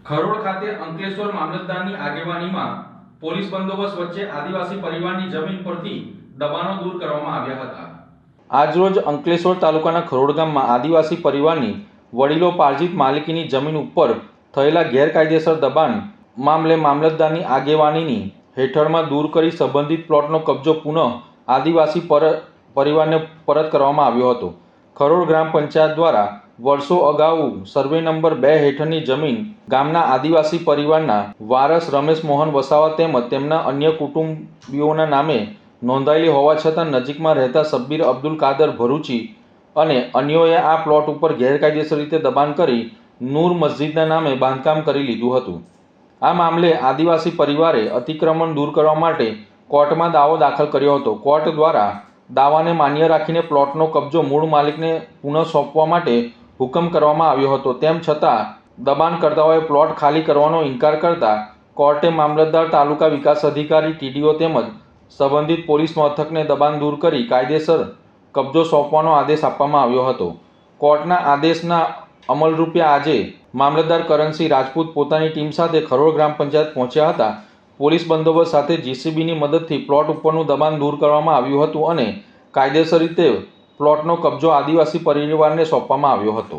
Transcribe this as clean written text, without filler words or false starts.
ખરોડ ખાતે અંકલેશ્વર મામલતદારની આગેવાનીમાં પોલીસ બંદોબસ્ત વચ્ચે આદિવાસી પરિવારની જમીન પરથી દબાણો દૂર કરવામાં આવ્યા હતા। આજરોજ અંકલેશ્વર તાલુકાના ખરોડ ગામમાં આદિવાસી પરિવારની વડીલો પાર્જિત માલિકીની જમીન ઉપર થયેલા ગેરકાયદેસર દબાણ મામલે મામલતદારની આગેવાનીની હેઠળમાં દૂર કરી સંબંધિત પ્લોટનો કબજો પુનઃ આદિવાસી પરિવારને પરત કરવામાં આવ્યો હતો। ખરોડ ગ્રામ પંચાયત દ્વારા વર્ષો અગાઉ સર્વે નંબર 2 હેઠળની જમીન ગામના આદિવાસી પરિવારના વારસ રમેશ મોહન વસાવા તેમજ તેમના અન્ય કુટુંબીઓના નામે નોંધાયેલી હોવા છતાં નજીકમાં રહેતા શબ્બીર અબ્દુલ કાદર ભરૂચી અને અન્યોએ આ પ્લોટ ઉપર ગેરકાયદેસર રીતે દબાણ કરી નૂર મસ્જિદના નામે બાંધકામ કરી લીધું હતું। આ મામલે આદિવાસી પરિવારે અતિક્રમણ દૂર કરવા માટે કોર્ટમાં દાવો દાખલ કર્યો હતો। કોર્ટ દ્વારા દાવાને માન્ય રાખીને પ્લોટનો કબજો મૂળ માલિકને પુનઃ સોંપવા માટે હુકમ કરવામાં આવ્યો હતો। તેમ છતાં દબાણકર્તાઓએ પ્લોટ ખાલી કરવાનો ઇનકાર કરતા કોર્ટે મામલતદાર, તાલુકા વિકાસ અધિકારી, ટીડીઓ તેમજ સંબંધિત પોલીસ મથકને દબાણ દૂર કરી કાયદેસર કબજો સોંપવાનો આદેશ આપવામાં આવ્યો હતો। કોર્ટના આદેશના અમલરૂપે આજે મામલતદાર કરણસિંહ રાજપૂત પોતાની ટીમ સાથે ખરોડ ગ્રામ પંચાયત પહોંચ્યા હતા। પોલીસ બંદોબસ્ત સાથે જીસીબીની મદદથી પ્લોટ ઉપરનું દબાણ દૂર કરવામાં આવ્યું હતું અને કાયદેસર રીતે પ્લોટનો કબજો આદિવાસી પરિવારને સોંપવામાં આવ્યો હતો।